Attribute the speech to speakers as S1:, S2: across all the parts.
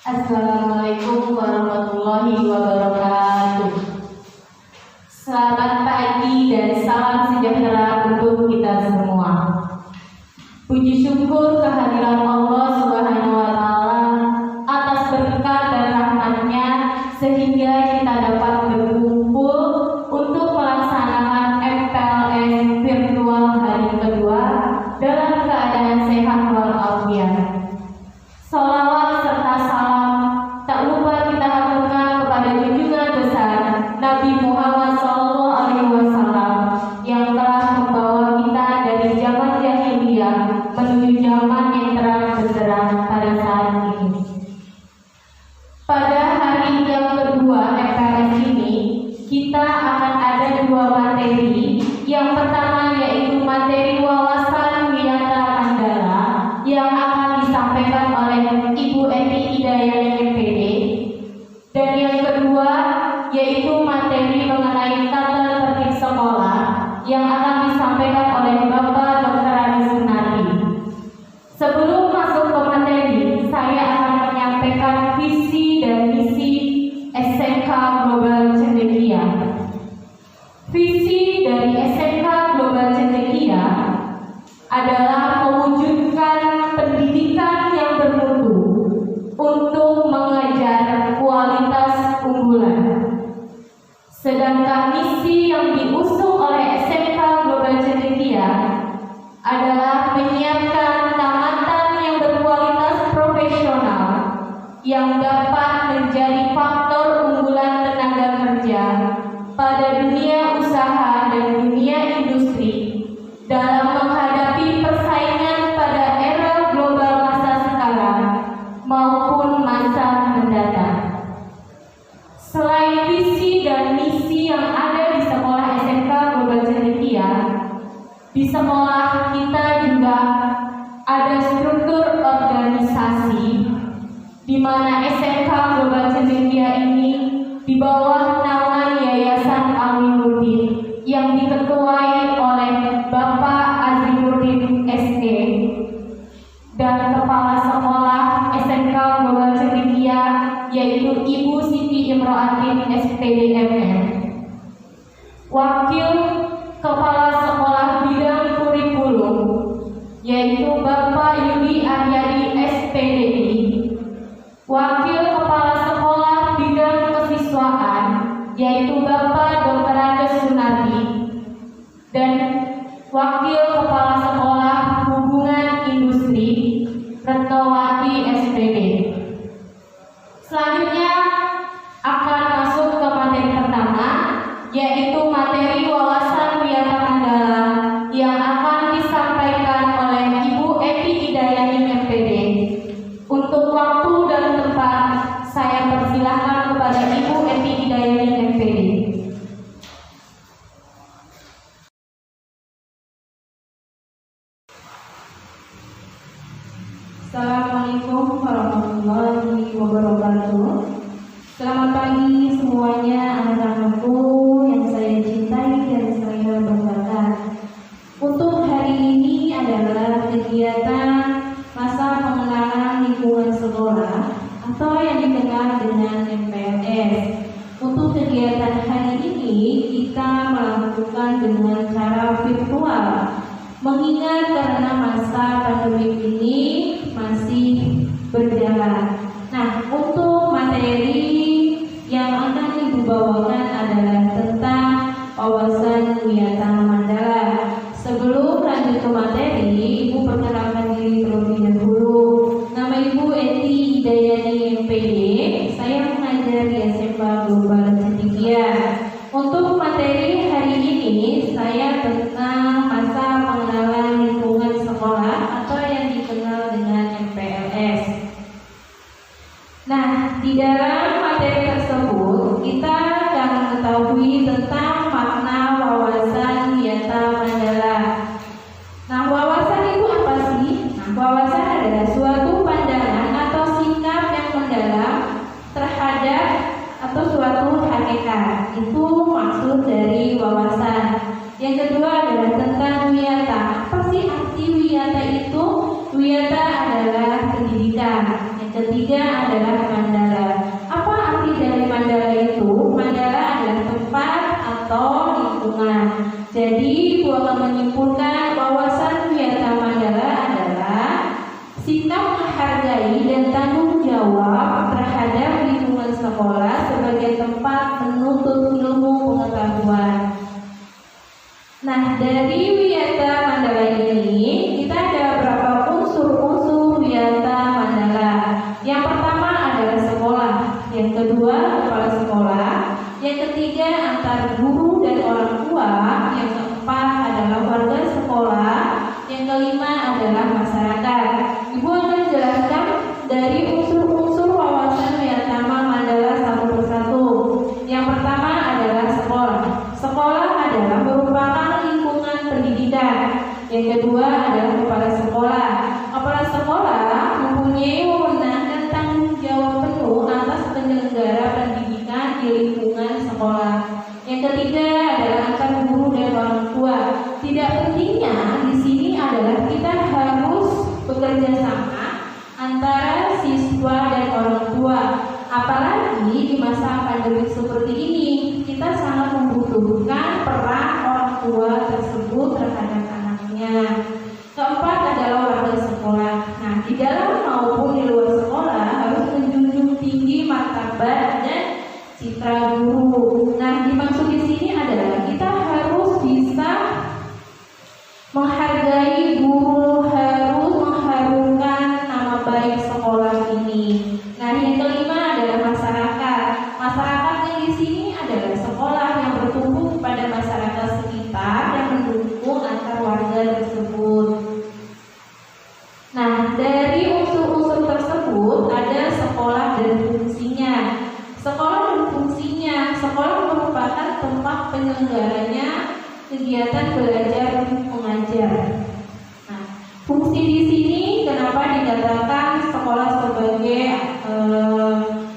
S1: Assalamualaikum warahmatullahi wabarakatuh. Selamat pagi dan salam sejahtera untuk kita semua. Puji syukur kehadiran Allah Subhanahu wa Ta'ala atas berkat dan rahmat-Nya sehingga kita dapat berkumpul untuk melaksanakan MPLS virtual hari kedua dalam keadaan sehat walafiat. Salawat serta salam tak lupa kita haturkan kepada junjungan besar Nabi Muhammad SAW yang telah membawa kita dari zaman jahiliyah menuju zaman yang terang benderang pada saat ini. Pada hari yang kedua MPLS ini, kita akan ada dua materi. Yang pertama yaitu materi wawasan wiyata Mandala yang akan disampaikan oleh Ibu Eti Hidayani MPD, dan yang kedua yaitu materi mengenai tata tertib sekolah yang akan disampaikan oleh Bapak Dr. Adi Sunardi. Sebelum masuk ke materi, saya akan menyampaikan visi dan misi SMK Global Cendekia. Visi dari SMK Global Cendekia adalah mewujudkan pendidikan yang bermutu untuk mengejar kualitas unggulan. Sedangkan misi yang diusung oleh SMK Global Cendekia adalah menyiapkan tamatan yang berkualitas profesional yang dapat menjadi faktor unggulan tenaga kerja pada dunia usaha dan dunia industri dalam menghadapi persaingan pada era global masa sekarang maupun masa mendatang. Selain visi dan misi yang ada di sekolah SMK Global Cendekia, di sekolah kita juga ada struktur organisasi di mana SMK Global Cendekia ini di bawah naungan Yayasan Aminuddin yang diketuai oleh Bapak Azimuddin SE dan Kepala Sekolah SMK Global Cendekia yaitu Ibu Siti Imro'atin SPDMN. Wakil Kepala Sekolah Bidang Kurikulum yaitu Bapak Yudi Aryadi SPDI. Wakil Kepala Sekolah Bidang Kesiswaan yaitu Bapak Dr. Adi Sunardi, dan Wakil Kepala Sekolah Hubungan Industri Retnowati SPD. Selanjutnya akan masuk ke materi pertama, yaitu materi wawasan wiyata Mandala yang akan disampaikan oleh Ibu Eti Hidayani MPD. Untuk waktu dan tempat saya persilahkan kepada Ibu Eti Hidayani MPD. Assalamualaikum warahmatullahi wabarakatuh. Selamat pagi semuanya anak-anakku yang saya cintai dan saya banggakan. Untuk hari ini adalah kegiatan masa pengenalan lingkungan sekolah atau yang dikenal dengan MPLS. Untuk kegiatan hari ini kita melakukan dengan cara virtual, mengingat karena masa pandemi ini masih berjalan. Nah, untuk materi yang akan Ibu bawakan adalah tentang wawasan wiyata Mandala. Sebelum lanjut ke materi, Ibu perkenalkan diri terlebih dahulu. Nama Ibu Eti Hidayani MPD. Saya mengajar di SMK Global Cendekia. Untuk materi hari ini saya tentang masa pengenalan lingkungan sekolah atau yang dikenal dengan MPLS. Nah, di dalam materi tersebut kita akan mengetahui tentang makna wawasan wiyata Mandala. Nah, wawasan itu apa sih? Nah, wawasan adalah suatu pandangan atau sikap yang mendalam terhadap atau suatu hakikat. Itu maksud dari wawasan. Yang kedua adalah tentang wiyata. Apa sih arti wiyata itu? Wiyata adalah pendidikan. Yang ketiga adalah mandala. Apa arti dari mandala itu? Mandala adalah tempat atau lingkungan. Jadi ibu akan menyimpulkan bahwasan wiyata mandala adalah sikap menghargai dan tanggung jawab terhadap lingkungan sekolah sebagai tempat menuntut ilmu pengetahuan. Nah, dari wiyata mandala ini kita ada beberapa unsur-unsur wiyata mandala. Yang pertama adalah sekolah, yang kedua kepala sekolah, yang ketiga antar guru dan orang tua, yang keempat adalah warga sekolah, yang kelima adalah masyarakat. Ibu akan jelaskan dari unsur-unsur wawasan wiyata mandala satu persatu. Yang pertama adalah sekolah. Sekolah adalah merupakan lingkungan pendidikan. Yang kedua adalah kepala sekolah. Kepala sekolah mempunyai wewenang dan tanggung jawab penuh atas penyelenggara pendidikan di lingkungan sekolah. Yang ketiga adalah antar guru dan orang tua. Tidak pentingnya di sini adalah kita harus bekerja sama antara siswa dan orang tua. Apalagi di masa pandemi seperti ini, kita sangat membutuhkan peran orang tua tersebut terhadap anaknya. Keempat adalah warga sekolah. Nah, di dalam maupun di luar sekolah harus menjunjung tinggi martabat dan citra guru. Nah, dimaksud di sini adalah kita harus bisa menghargai guru, harus mengharumkan nama baik sekolah ini. Nah, yang kelima adalah masyarakat. Masyarakat yang di sini adalah sekolah yang bertumbuh kepada masyarakat sekitar dan mendukung antar warga tersebut. Nah, dari unsur-unsur tersebut ada sekolah dan fungsinya. Sekolah dan fungsinya, sekolah merupakan tempat penyelenggaranya kegiatan belajar mengajar. Nah, fungsi di sini kenapa dikatakan sekolah sebagai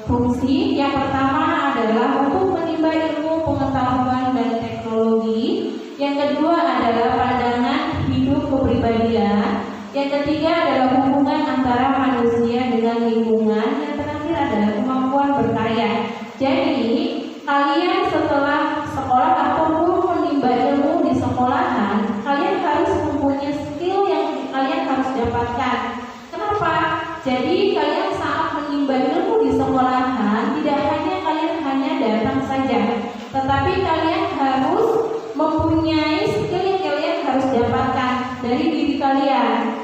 S1: fungsi? Yang pertama adalah untuk menimba ilmu pengetahuan dan teknologi. Yang kedua adalah pandangan hidup kepribadian. Yang ketiga adalah hubungan antara manusia dengan lingkungan. Yang terakhir adalah kemampuan berkarya. Jadi kalian setelah sekolah ataupun menimba ilmu di sekolahan, kalian harus mempunyai skill yang kalian harus dapatkan. Kenapa? Jadi kalian saat menimba ilmu di sekolahan, tidak hanya kalian hanya datang saja, tetapi kalian harus mempunyai skill yang kalian harus dapatkan dari diri kalian.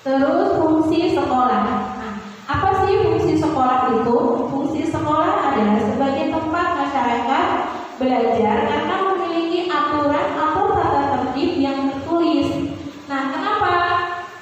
S1: Terus fungsi sekolah. Nah, apa sih fungsi sekolah itu? Fungsi sekolah adalah sebagai tempat masyarakat belajar karena memiliki aturan atau tata tertib yang tertulis. Nah, kenapa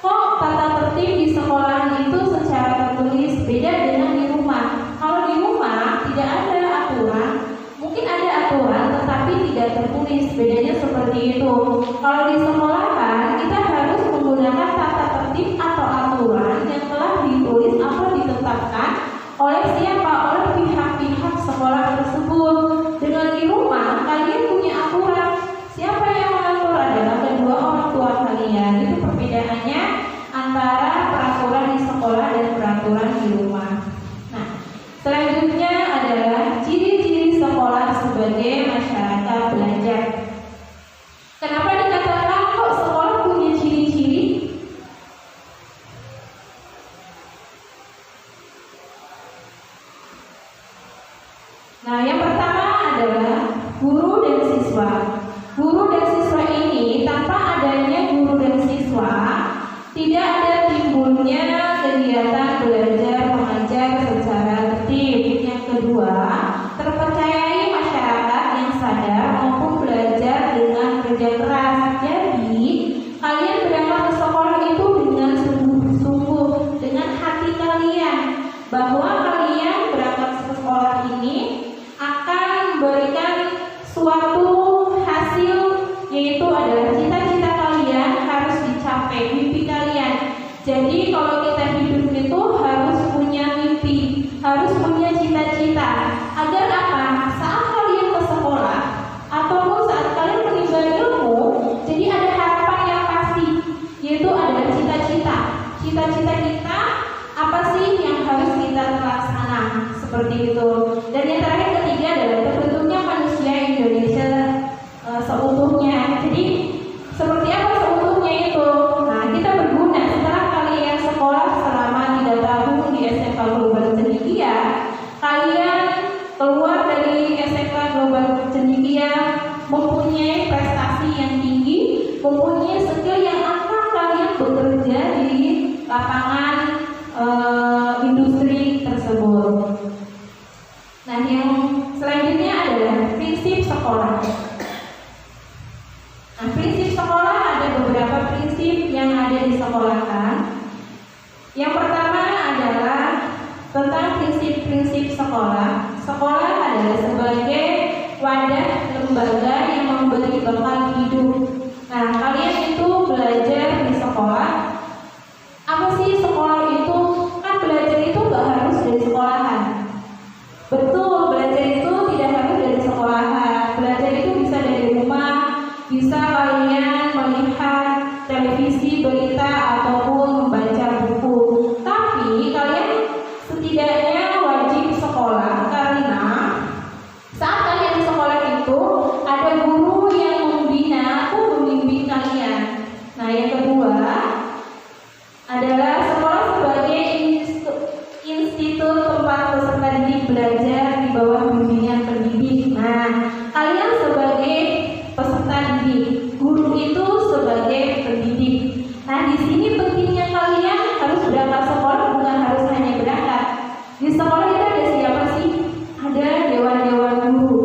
S1: kok tata tertib di sekolah itu secara tertulis beda dengan di rumah? Kalau di rumah tidak ada aturan, mungkin ada aturan tetapi tidak tertulis. Bedanya seperti itu. Kalau di sekolahan kita harus menggunakan tata tertib atau aturan yang telah ditulis atau ditetapkan oleh siapa? Oleh pihak-pihak sekolah tersebut. Dengan di rumah kalian punya aturan. Siapa yang mengatur adalah kedua orang tua kalian. Itu perbedaannya antara peraturan di sekolah dan peraturan di rumah. Nah, selanjutnya adalah ciri-ciri sekolah sebagai masyarakat belajar. Kenapa dikatakan kok sekolah punya ciri-ciri? Nah, yang pertama adalah guru dan siswa. Guru dan siswa ini tanpa adanya guru dan siswa tidak ada timbulnya kegiatan belajar mengajar secara tertib. Yang kedua, terpercayai masyarakat yang sadar maupun belajar dengan kerja keras. Jadi, kalian berangkat ke sekolah itu dengan sungguh-sungguh, dengan hati kalian, bahwa kalian berangkat ke sekolah ini akan memberikan suatu hasil, yaitu adalah cita-cita kalian harus dicapai, mimpi kalian. Jadi kalau kita hidup itu harus punya mimpi, harus punya cita-cita. Agar apa? Saat kalian ke sekolah ataupun saat kalian menimba ilmu, jadi ada harapan yang pasti, yaitu adalah cita-cita. Cita-cita cita-cita kita apa sih yang harus kita terlaksana seperti itu. Dan yang terakhir ketiga adalah terbentuknya manusia Indonesia seutuhnya. Jadi seperti apa seutuhnya itu? Nah, kita berguna setelah kalian sekolah selama 3 tahun di SMK Global Cendekia, kalian keluar dari SMK Global Cendekia mempunyai prestasi yang tinggi, mempunyai skill yang akan kalian bekerja di lapangan industri tersebut. Nah, yang selanjutnya adalah prinsip sekolah. Nah, prinsip sekolah ada beberapa prinsip yang ada di sekolah kan. Yang pertama adalah tentang prinsip-prinsip sekolah. Sekolah adalah sebagai wadah lembaga yang memberi bekal hidup. Nah, kalian itu belajar di sekolah. Apa sih sekolah itu? Kan belajar itu gak harus dari sekolahan. Betul, belajar itu tidak harus dari sekolahan. Belajar itu bisa dari rumah, bisa kalian melihat televisi, berita, ataupun membaca buku. Tapi kalian setidaknya wajib sekolah karena saat kalian di sekolah itu ada guru yang membina atau membimbing kalian. Nah, yang kedua adalah sekolah sebagai institut tempat peserta didik belajar di bawah bimbingan pendidik. Nah, kalian sebagai peserta didik, guru itu sebagai pendidik. Nah, di sini pentingnya kalian harus berangkat sekolah, bukan harus hanya berangkat. Di sekolah itu ada siapa sih? Ada dewan-dewan guru.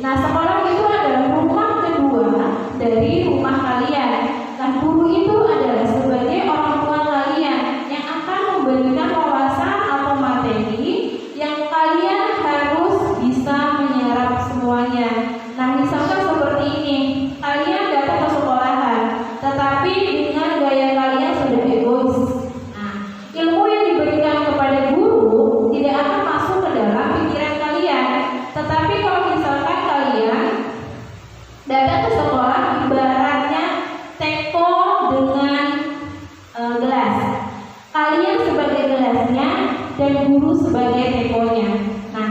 S1: Nah, sekolah itu adalah rumah kedua dari rumah kalian. Nah, guru itu adalah sebagai orang tua kalian yang akan memberikan wawasan atau materi yang kalian harus bisa menyerap semuanya. Nah, misalkan seperti ini, kalian datang ke sekolahan, tetapi dengan gaya kalian sudah egois. Nah, ilmu yang diberikan kepada guru tidak akan masuk ke dalam pikiran kalian. Tetapi kalau misalkan kalian datang ke sekolah, ibaratnya teko dengan gelas. Kalian sebagai gelasnya dan guru sebagai tekonya. Nah,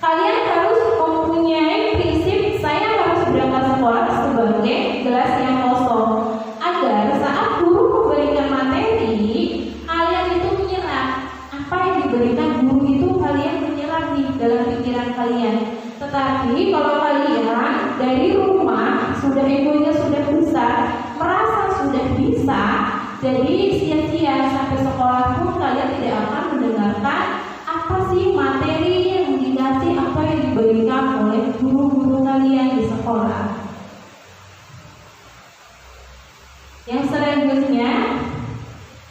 S1: kalian harus mempunyai prinsip saya harus berangkat sekolah sebagai gelas yang kosong, agar saat guru memberikan materi, kalian itu menyerap. Apa yang diberikan guru itu kalian menyerap di dalam pikiran kalian. Tetapi kalau kalian dari rumah sudah egonya sudah besar, merasa sudah bisa, jadi sia-sia sampai sekolah pun kalian tidak akan mendengarkan apa sih materi yang dikasih, apa yang diberikan oleh guru-guru kalian di sekolah. Yang selanjutnya,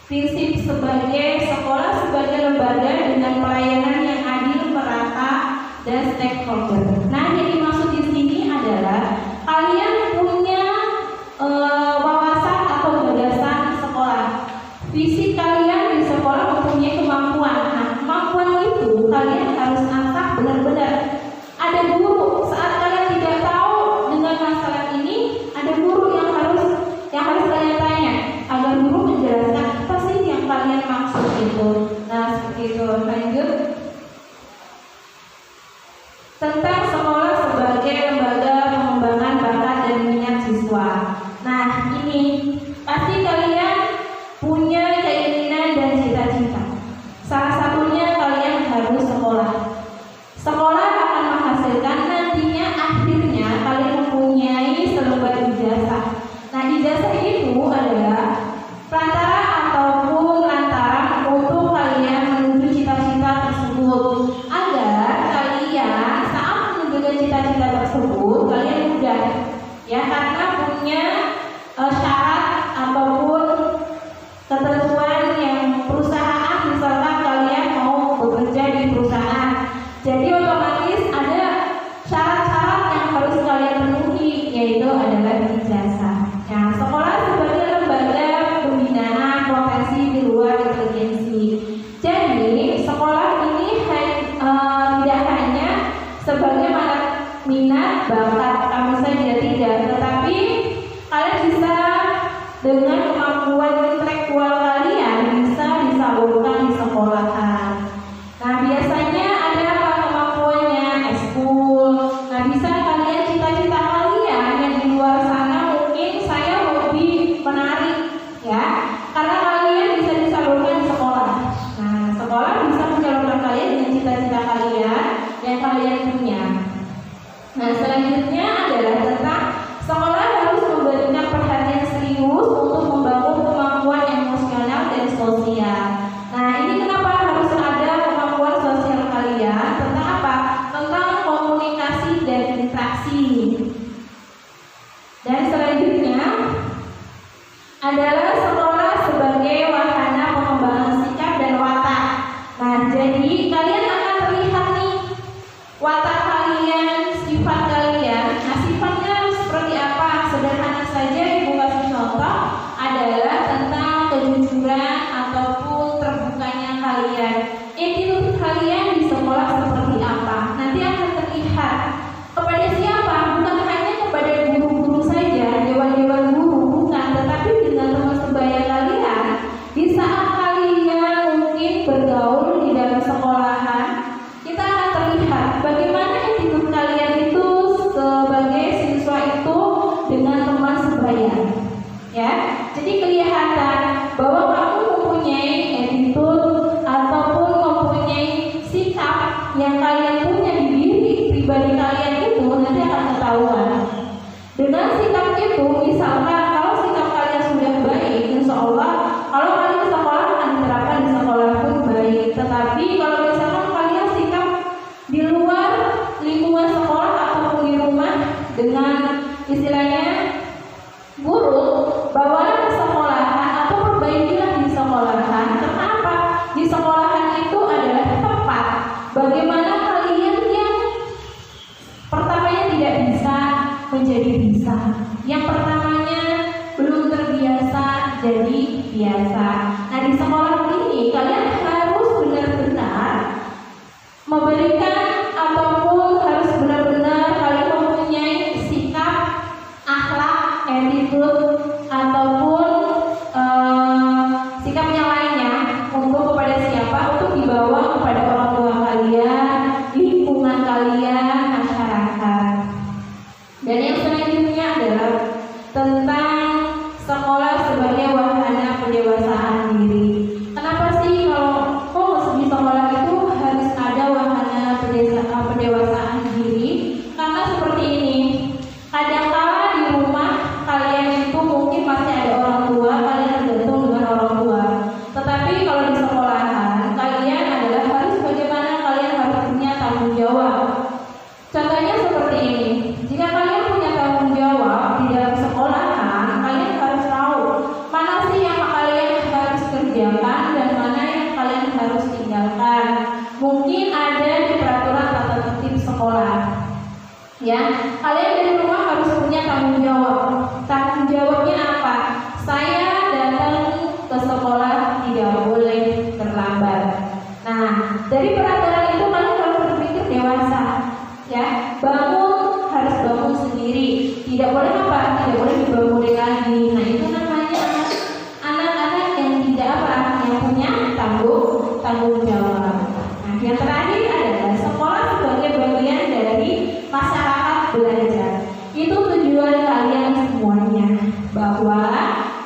S1: prinsip sebagai sekolah sebagai lembaga dengan pelayanan yang adil, merata, dan stakeholder. Nah, yang dimaksud di sini adalah kalian punya wawasan atau gagasan sekolah. Visi kalian di sekolah mempunyai kemampuan. Nah, kemampuan itu kalian harus asah benar-benar. Ada guru saat kalian tidak tahu dengan masalah ini, ada guru yang harus kalian tanya agar guru menjelaskan apa sih yang kalian maksud itu. Nah, seperti itu. Lanjut tentang sekolah sebagai lembaga pengembangan bakat dan minat siswa. Nah, ini pasti kalian punya keinginan dan cita-cita. Salah satunya kalian harus sekolah. Sekolah akan menghasilkan nantinya akhirnya kalian mempunyai selembar ijazah. Nah, ijazah itu adalah perantara ataupun lantaran untuk kalian menuju cita-cita dari peraturan itu kalian harus berpikir dewasa, ya. Bangun harus bangun sendiri, tidak boleh apa? Tidak boleh dibangunin lagi. Nah itu namanya anak-anak yang tidak apa? Yang punya tanggung jawab. Nah yang terakhir adalah sekolah sebagai bagian dari masyarakat belajar. Itu tujuan kalian semuanya, bahwa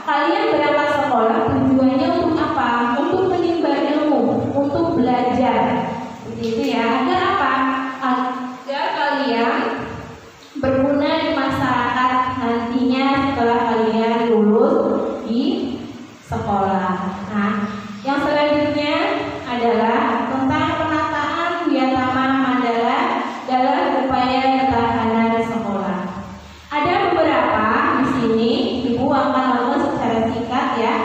S1: kalian berangkat sekolah tujuannya untuk apa? Untuk menimba ilmu, untuk belajar. Begitu ya. Agar apa? Agar kalian berguna di masyarakat nantinya setelah kalian lulus di sekolah. Nah, yang selanjutnya adalah tentang penataan Wiyatama Mandala dalam upaya ketahanan sekolah. Ada beberapa di sini, Ibu akan lakukan secara singkat ya.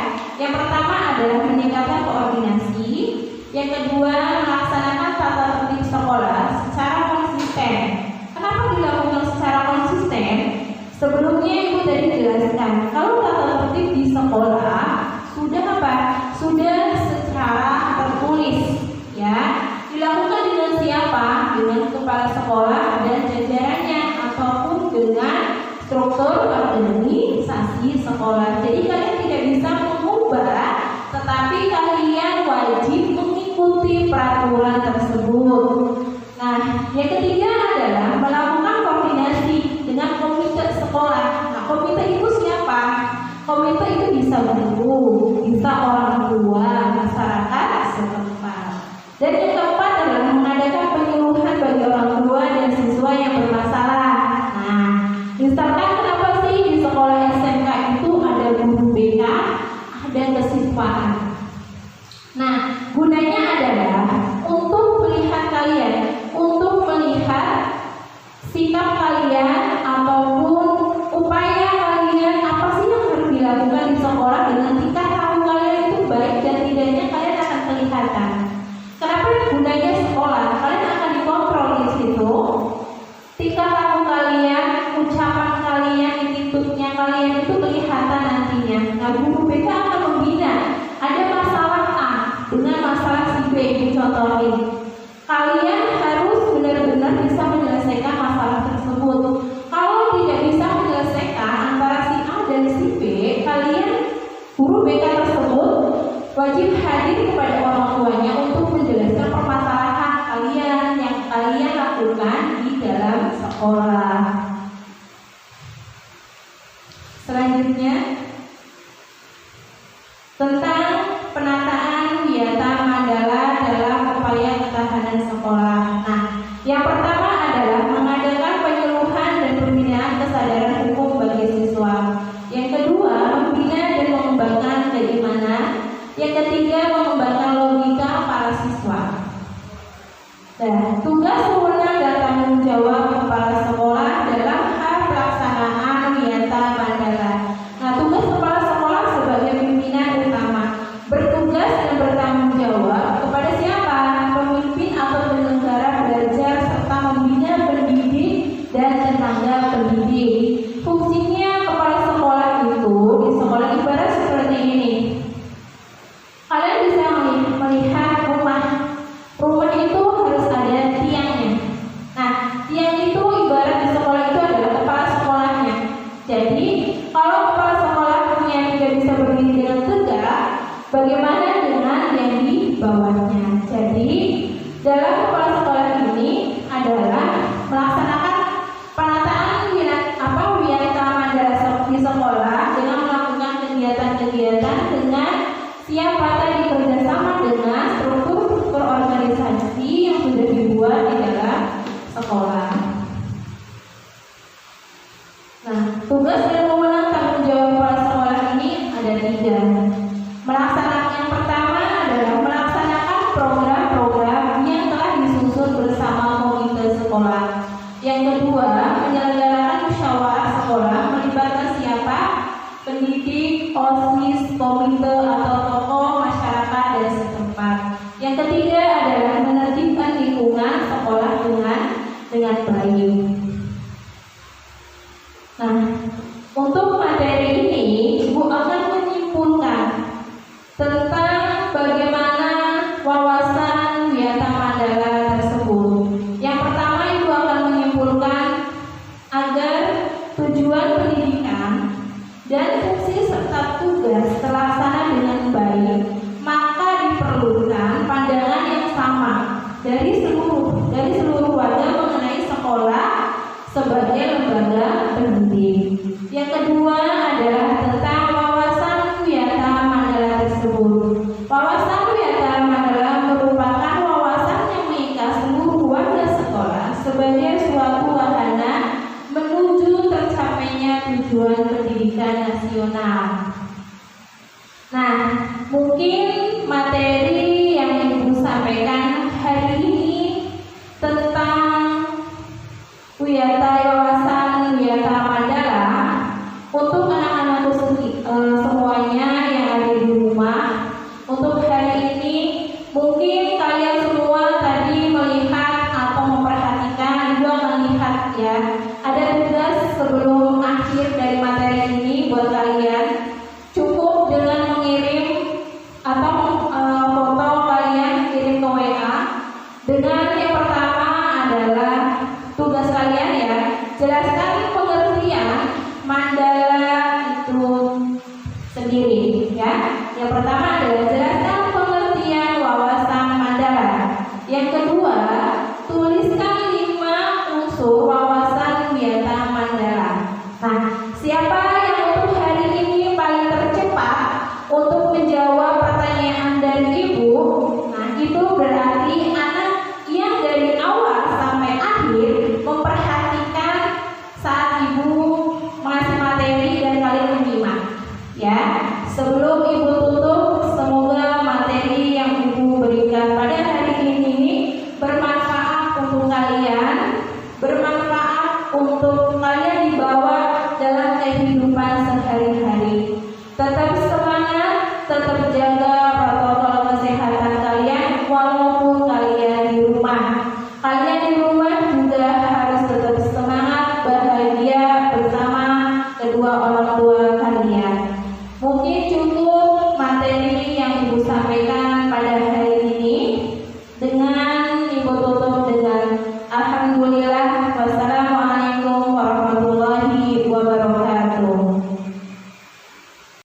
S1: Yang pertama adalah meningkatkan koordinasi. Yang kedua, melaksanakan tata tertib sekolah secara konsisten. Kenapa dilakukan secara konsisten? Sebelumnya Ibu tadi jelaskan, kalau tata tertib di sekolah sudah apa? Sudah secara tertulis, ya. Dilakukan dengan siapa? Dengan kepala sekolah dan jajarannya, ataupun dengan struktur organisasi sekolah. Jadi kalian tidak bisa mengubah, tetapi kalian wajib mengikuti peraturan tersebut. Nah, yang ketiga adalah melakukan koordinasi dengan komite sekolah. Nah, komite itu siapa? Komite itu bisa guru, bisa orang tua, masyarakat setempat. Dan yang keempat adalah mengadakan penyuluhan bagi orang tua dan siswa yang bermasalah. Nah, misalkan kenapa sih di sekolah SMK itu ada guru BK, ada kesiswaan. Nah, gunanya adalah untuk melihat kalian, untuk melihat sikap kalian ataupun upaya kalian apa sih yang harus dilakukan di sekolah dengan tingkah laku kalian itu baik dan tidaknya kalian akan kelihatan. Kenapa gunanya sekolah? Kalian akan dikontrol di situ. Tingkah laku kalian, ucapan kalian, attitude-nya kalian itu kelihatan nantinya. Nah, guru BK akan membina. Ada masalah A dengan masalah si B dicontohin. Kalian harus benar-benar bisa menyelesaikan masalah tersebut. Kalau tidak bisa menyelesaikan antara si A dan si B, kalian guru BK tersebut wajib hadir kepada orang tuanya untuk menjelaskan permasalahan kalian yang kalian lakukan di dalam sekolah. Selanjutnya tentang penataan Wiyatama Mandala dalam upaya ketahanan sekolah. Nah, yang pertama adalah mengadakan penyuluhan dan pembinaan kesadaran hukum bagi siswa. Yang kedua, membina dan mengembangkan keimanan. Yang ketiga, mengembangkan logika para siswa. Dan tugas, wewenang dan tanggung jawab kepala sekolah sebagai lembaga pendidik. Yang kedua adalah tentang wawasan Wiyata Mandala tersebut. Wawasan Wiyata Mandala merupakan wawasan yang mengikat seluruh warga sekolah sebagai suatu wahana menuju tercapainya tujuan pendidikan nasional. Nah, mungkin materi yang Ibu sampaikan hari ini tentang wawasan Wiyata Mandala untuk anak-anakku semuanya yang ada di rumah. Untuk hari ini mungkin kalian semua tadi melihat atau memperhatikan, Ibu akan lihat ya, ada tugas sebelum akhir dari materi ini buat kalian. Cukup dengan mengirim atau foto kalian kirim ke WA dengan yang pertama adalah tugas kalian ya, jelaskan pengertian mandala itu sendiri ya. Yang pertama adalah jelaskan pengertian wawasan mandala. Yang kedua, tuliskan 5 unsur wawasan Wiyata Mandala. Nah, siapa yang untuk hari ini paling tercepat untuk menjawab pertanyaan dari Ibu? Nah, itu berarti anak yang dari awal sampai akhir memperhatikan saat Ibu mengasih materi dan kalian menyimak. Ya, sebelum Ibu tutup, semoga materi yang Ibu berikan pada hari ini bermanfaat untuk kalian, bermanfaat untuk kalian dibawa dalam kehidupan sehari-hari. Tetap semangat, tetap jaga protokol kesehatan kalian walaupun kalian di rumah. Kalian di rumah juga harus tetap semangat, bahagia bersama kedua orang tua kalian. Mungkin cukup materi yang Ibu sampaikan pada hari ini. Dengan Ibu tutup